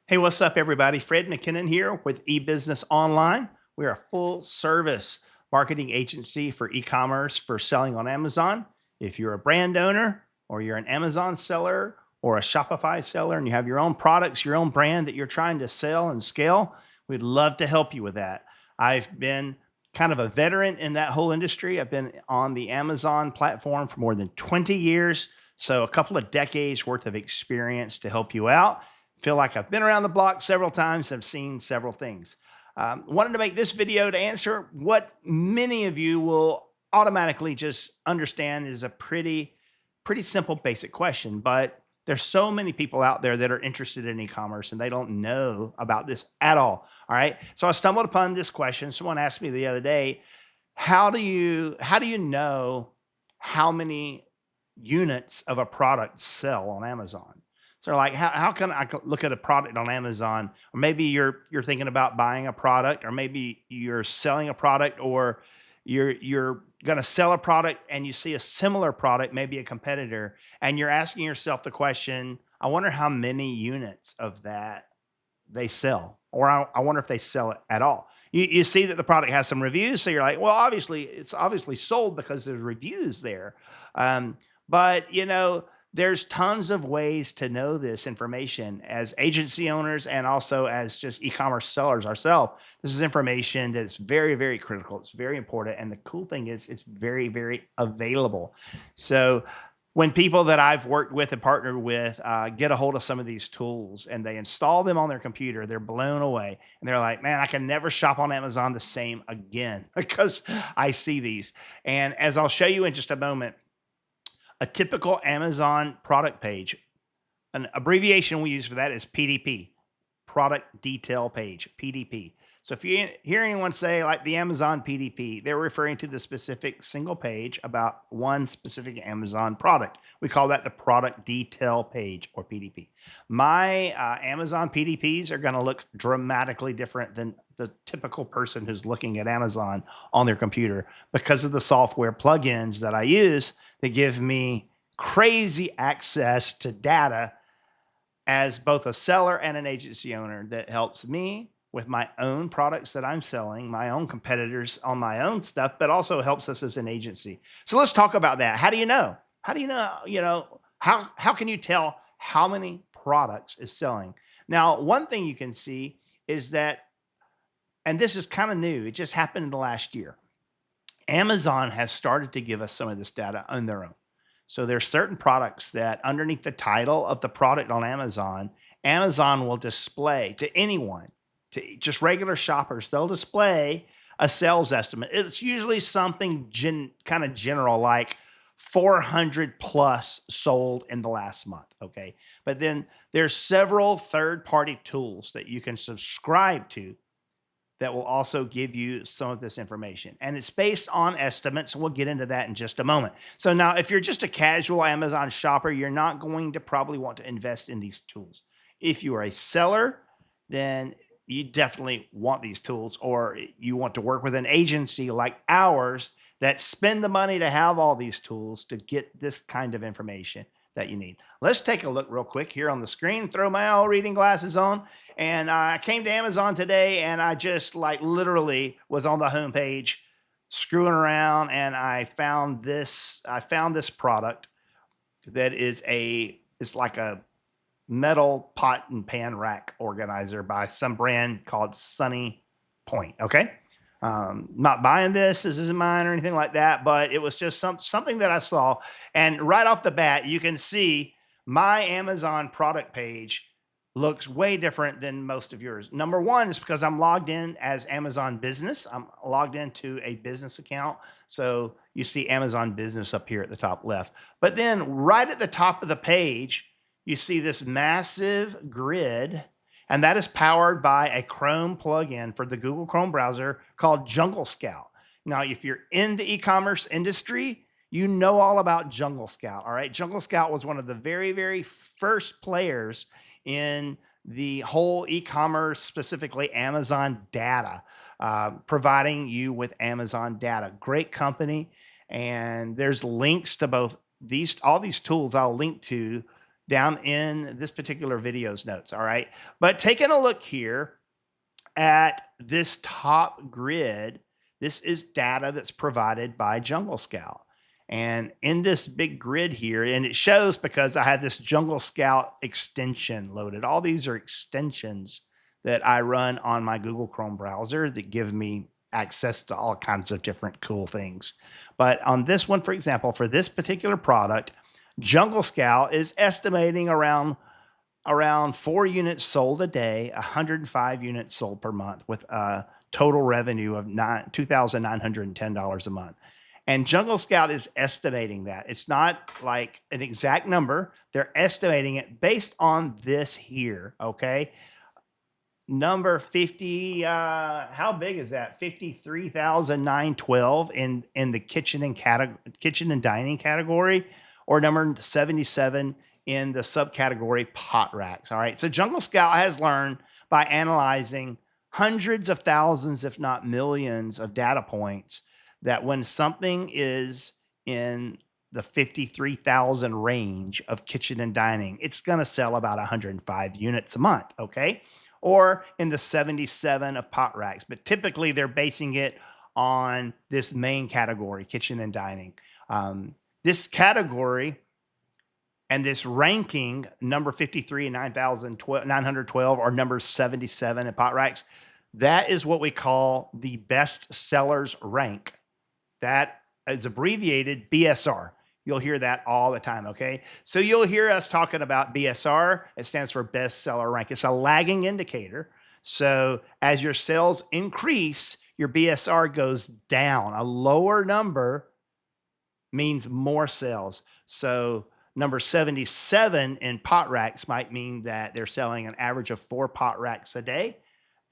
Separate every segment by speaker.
Speaker 1: Hey, what's up, everybody? Fred McKinnon here with eBusiness Online. We are a full service marketing agency for e commerce for selling on Amazon. If you're a brand owner or you're an Amazon seller or a Shopify seller and you have your own products, your own brand that you're trying to sell and scale, we'd love to help you with that. I've been kind of a veteran in that whole industry. I've been on the Amazon platform for more than 20 years. So, a couple of decades worth of experience to help you out. Feel like I've been around the block several times. I've seen several things. Wanted to make this video to answer what many of you will automatically just understand is a pretty simple, basic question. But there's so many people out there that are interested in e-commerce and they don't know about this at all. All right. So I stumbled upon this question. Someone asked me the other day, how do you know how many units of a product sell on Amazon? So like, how can I look at a product on Amazon? Or maybe you're thinking about buying a product, or maybe you're selling a product, or you're going to sell a product and you see a similar product, maybe a competitor, and you're asking yourself the question, I wonder how many units of that they sell, or I wonder if they sell it at all. You see that the product has some reviews, so you're like, well, obviously it's obviously sold because there's reviews there. Um, but there's tons of ways to know this information as agency owners and also as just e-commerce sellers ourselves. This is information that's very, very critical. It's very important, and the cool thing is it's very, very available. So when people that I've worked with and partnered with get a hold of some of these tools and they install them on their computer, they're blown away. And they're like, man, I can never shop on Amazon the same again because I see these. And as I'll show you in just a moment, a typical Amazon product page, an abbreviation we use for that is PDP, product detail page, PDP. So if you hear anyone say like the Amazon PDP, they're referring to the specific single page about one specific Amazon product. We call that the product detail page, or PDP. My Amazon PDPs are going to look dramatically different than the typical person who's looking at Amazon on their computer because of the software plugins that I use that give me crazy access to data as both a seller and an agency owner that helps me with my own products that I'm selling, my own competitors on my own stuff, but also helps us as an agency. So let's talk about that. How do you know? How do you know, how can you tell how many products is selling? Now, one thing you can see is that, and this is kind of new, it just happened in the last year. Amazon has started to give us some of this data on their own. So there's certain products that underneath the title of the product on Amazon, Amazon will display to anyone, to just regular shoppers, they'll display a sales estimate. It's usually something kind of general, like 400 plus sold in the last month. Okay. But then there's several third-party tools that you can subscribe to that will also give you some of this information. And it's based on estimates. And we'll get into that in just a moment. So now, if you're just a casual Amazon shopper, you're not going to probably want to invest in these tools. If you are a seller, then you definitely want these tools, or you want to work with an agency like ours that spend the money to have all these tools to get this kind of information that you need. Let's take a look real quick here on the screen, throw my old reading glasses on. And I came to Amazon today and I just like literally was on the homepage screwing around, and I found this product that it's like a metal pot and pan rack organizer by some brand called Sunny Point. Okay. Not buying this. This isn't mine or anything like that, but it was just something that I saw. And right off the bat, you can see my Amazon product page looks way different than most of yours. Number one is because I'm logged in as Amazon Business. I'm logged into a business account. So you see Amazon Business up here at the top left. But then right at the top of the page, you see this massive grid, and that is powered by a Chrome plugin for the Google Chrome browser called Jungle Scout. Now, if you're in the e-commerce industry, you know all about Jungle Scout. All right. Jungle Scout was one of the very, very first players in the whole e-commerce, specifically Amazon data, providing you with Amazon data. Great company. And there's links to both all these tools I'll link to down in this particular video's notes. All right. But taking a look here at this top grid, this is data that's provided by Jungle Scout. And in this big grid here, and it shows because I have this Jungle Scout extension loaded. All these are extensions that I run on my Google Chrome browser that give me access to all kinds of different cool things. But on this one, for example, for this particular product, Jungle Scout is estimating around 4 units sold a day, 105 units sold per month, with a total revenue of $2,910 a month. And Jungle Scout is estimating that. It's not like an exact number. They're estimating it based on this here, okay? Number 50, how big is that? 53,912 in the kitchen and dining category, or number 77 in the subcategory pot racks. All right. So Jungle Scout has learned by analyzing hundreds of thousands, if not millions, of data points that when something is in the 53,000 range of kitchen and dining, it's going to sell about 105 units a month. Okay. Or in the 77 of pot racks. But typically they're basing it on this main category, kitchen and dining. This category and this ranking, number 53 and 912, or number 77 in pot racks, that is what we call the best sellers rank. That is abbreviated BSR. You'll hear that all the time, okay? So you'll hear us talking about BSR. It stands for best seller rank. It's a lagging indicator. So as your sales increase, your BSR goes down. A lower number means more sales. So number 77 in pot racks might mean that they're selling an average of 4 pot racks a day.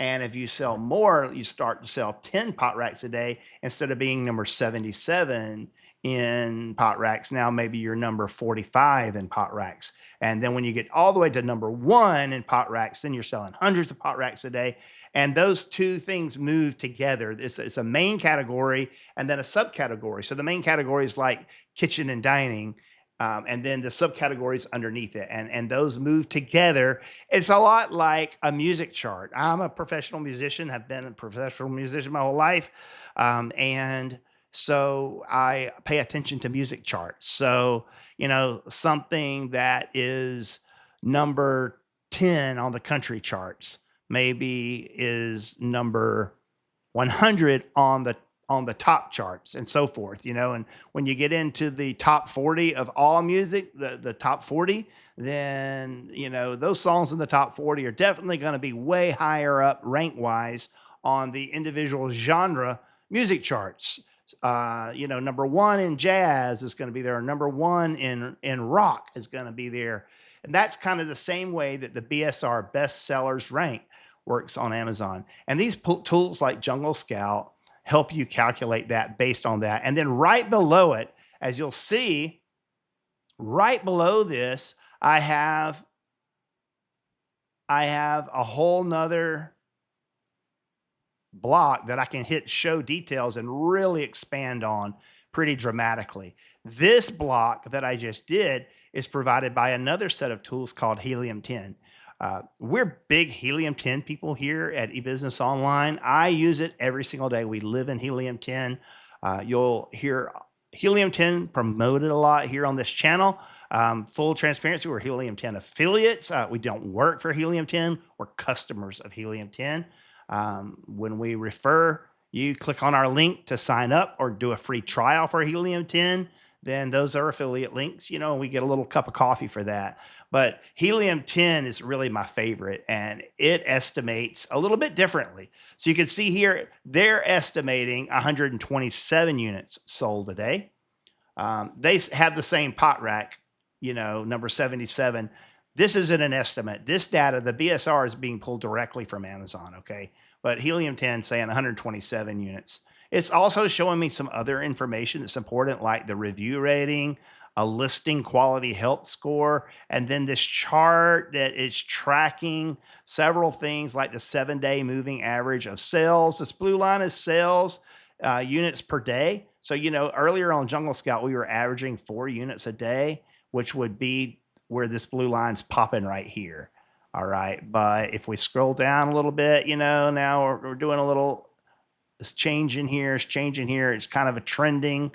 Speaker 1: And if you sell more, you start to sell 10 pot racks a day instead of being number 77 in pot racks. Now maybe you're number 45 in pot racks. And then when you get all the way to number 1 in pot racks, then you're selling hundreds of pot racks a day. And those two things move together. It's a main category and then a subcategory. So the main category is like kitchen and dining. And then the subcategories underneath it, and those move together. It's a lot like a music chart. I'm a professional musician, have been a professional musician my whole life, and so I pay attention to music charts. So something that is number 10 on the country charts maybe is number 100 on the top charts and so forth, and when you get into the top 40 of all music, the top 40, then, those songs in the top 40 are definitely going to be way higher up rank wise on the individual genre music charts. Number 1 in jazz is going to be there. Number 1 in rock is going to be there. And that's kind of the same way that the BSR best sellers rank works on Amazon. And these tools like Jungle Scout help you calculate that based on that. And then right below it, as you'll see, right below this, I have a whole nother block that I can hit show details and really expand on pretty dramatically. This block that I just did is provided by another set of tools called Helium10. We're big Helium10 people here at eBusiness Online. I use it every single day. We live in Helium10. You'll hear Helium10 promoted a lot here on this channel. Full transparency, we're Helium10 affiliates. We don't work for Helium10. We're customers of Helium10. When we refer, you click on our link to sign up or do a free trial for Helium10, then those are affiliate links, and we get a little cup of coffee for that. But Helium10 is really my favorite, and it estimates a little bit differently. So you can see here, they're estimating 127 units sold a day. They have the same pot rack, number 77. This isn't an estimate. This data, the BSR, is being pulled directly from Amazon, okay? But Helium10 saying 127 units. It's also showing me some other information that's important, like the review rating, a listing quality health score, and then this chart that is tracking several things like the 7-day moving average of sales. This blue line is sales units per day. So, earlier on Jungle Scout, we were averaging 4 units a day, which would be where this blue line's popping right here. All right. But if we scroll down a little bit, now we're doing a little, it's changing here, it's changing here. It's kind of a trending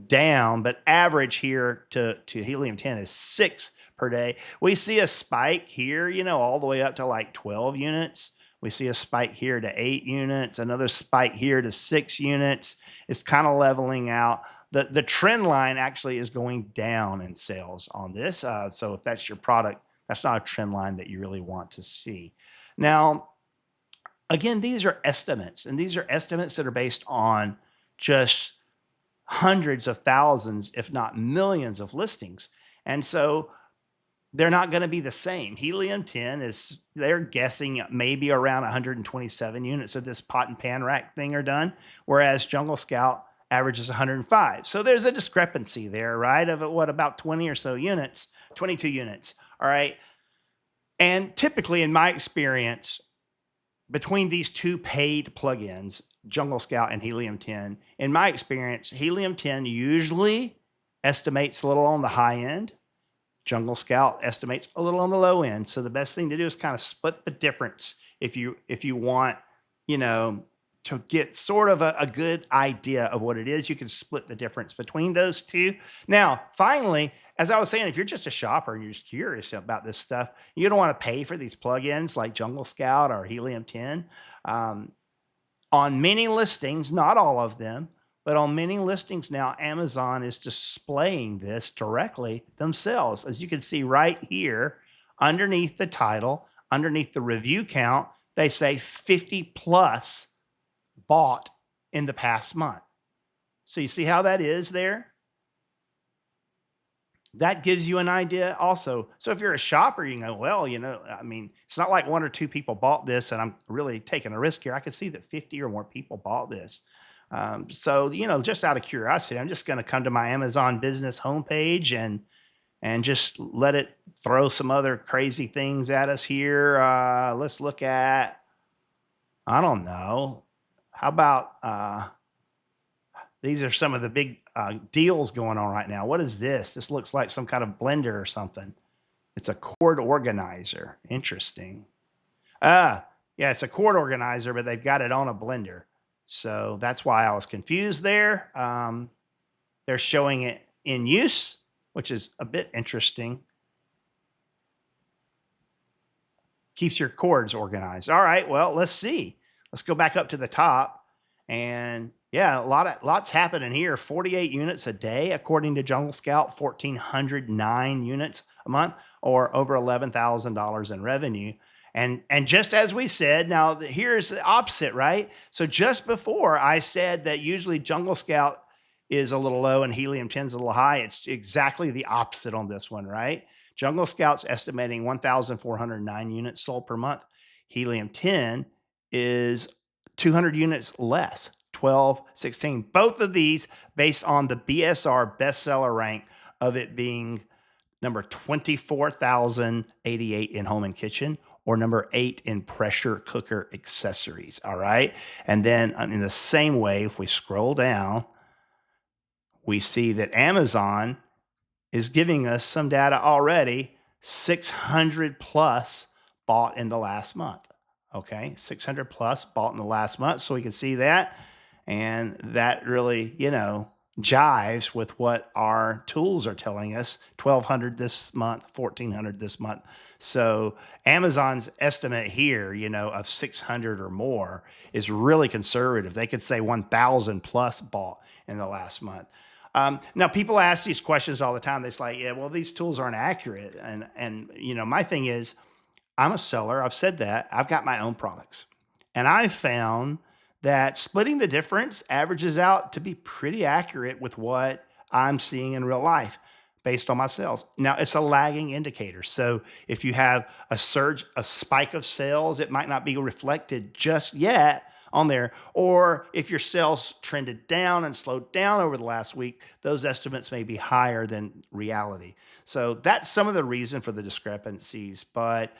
Speaker 1: down, but average here to Helium-10 is 6 per day. We see a spike here, all the way up to like 12 units. We see a spike here to 8 units, another spike here to 6 units. It's kind of leveling out. The trend line actually is going down in sales on this. So if that's your product, that's not a trend line that you really want to see. Now, again, these are estimates, and these are estimates that are based on just hundreds of thousands, if not millions of listings. And so they're not going to be the same. Helium-10 they're guessing maybe around 127 units of this pot and pan rack thing are done, whereas Jungle Scout averages 105. So there's a discrepancy there, right? Of about 20 or so units, 22 units. All right. And typically, in my experience, between these two paid plugins, Jungle Scout and Helium-10, in my experience, Helium-10 usually estimates a little on the high end. Jungle Scout estimates a little on the low end. So the best thing to do is kind of split the difference if you want, to get sort of a good idea of what it is. You can split the difference between those two. Now, finally, as I was saying, if you're just a shopper and you're just curious about this stuff, you don't want to pay for these plugins like Jungle Scout or Helium-10. On many listings, not all of them, but on many listings now, Amazon is displaying this directly themselves. As you can see right here, underneath the title, underneath the review count, they say 50 plus bought in the past month. So you see how that is there? That gives you an idea also. So if you're a shopper, you go, well, it's not like 1 or 2 people bought this and I'm really taking a risk here. I can see that 50 or more people bought this. So, just out of curiosity, I'm just going to come to my Amazon business homepage and just let it throw some other crazy things at us here. Let's look at, I don't know. How about, these are some of the big deals going on right now. What is this? This looks like some kind of blender or something. It's a cord organizer. Interesting. Yeah, it's a cord organizer, but they've got it on a blender. So that's why I was confused there. They're showing it in use, which is a bit interesting. Keeps your cords organized. All right, well, let's see. Let's go back up to the top. And yeah, lots happening here. 48 units a day, according to Jungle Scout, 1,409 units a month, or over $11,000 in revenue. And just as we said, now here's the opposite, right? So just before I said that usually Jungle Scout is a little low and Helium-10 is a little high, it's exactly the opposite on this one, right? Jungle Scout's estimating 1,409 units sold per month. Helium-10 is 200 units less, 12, 16. Both of these based on the BSR bestseller rank of it being number 24,088 in home and kitchen, or number 8 in pressure cooker accessories. All right. And then in the same way, if we scroll down, we see that Amazon is giving us some data already, 600 plus bought in the last month. Okay. 600 plus bought in the last month. So we can see that. And that really, jives with what our tools are telling us. 1,200 this month, 1,400 this month. So Amazon's estimate here, of 600 or more is really conservative. They could say 1,000 plus bought in the last month. Now, people ask these questions all the time. They're like, yeah, well, these tools aren't accurate. And my thing is, I'm a seller. I've said that. I've got my own products. And I've found that splitting the difference averages out to be pretty accurate with what I'm seeing in real life based on my sales. Now, it's a lagging indicator. So if you have a surge, a spike of sales, it might not be reflected just yet on there. Or if your sales trended down and slowed down over the last week, those estimates may be higher than reality. So that's some of the reason for the discrepancies. But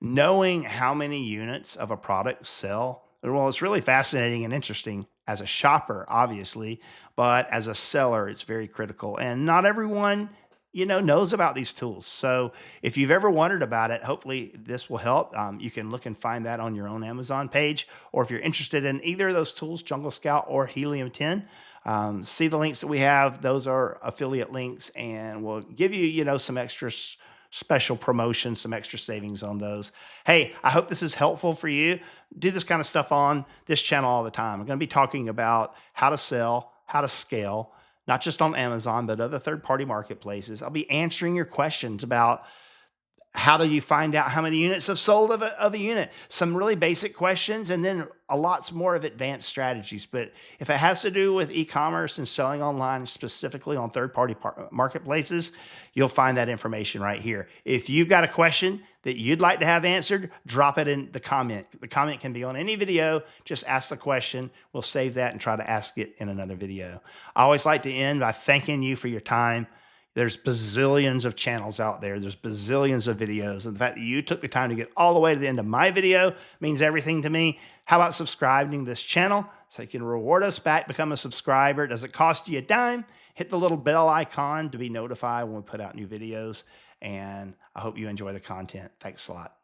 Speaker 1: knowing how many units of a product sell, well, it's really fascinating and interesting as a shopper, obviously, but as a seller, it's very critical. And not everyone knows about these tools. So if you've ever wondered about it, hopefully this will help. You can look and find that on your own Amazon page, or if you're interested in either of those tools, Jungle Scout or Helium 10, see the links that we have. Those are affiliate links, and we'll give you, some extra special promotions, some extra savings on those. Hey, I hope this is helpful for you. Do this kind of stuff on this channel all the time. I'm going to be talking about how to sell, how to scale, not just on Amazon, but other third-party marketplaces. I'll be answering your questions about how do you find out how many units have sold of a unit? Some really basic questions, and then a lots more of advanced strategies. But if it has to do with e-commerce and selling online, specifically on third-party marketplaces, you'll find that information right here. If you've got a question that you'd like to have answered, drop it in the comment. The comment can be on any video. Just ask the question. We'll save that and try to ask it in another video. I always like to end by thanking you for your time. There's bazillions of channels out there. There's bazillions of videos. And the fact that you took the time to get all the way to the end of my video means everything to me. How about subscribing to this channel so you can reward us back, become a subscriber? Does it cost you a dime? Hit the little bell icon to be notified when we put out new videos. And I hope you enjoy the content. Thanks a lot.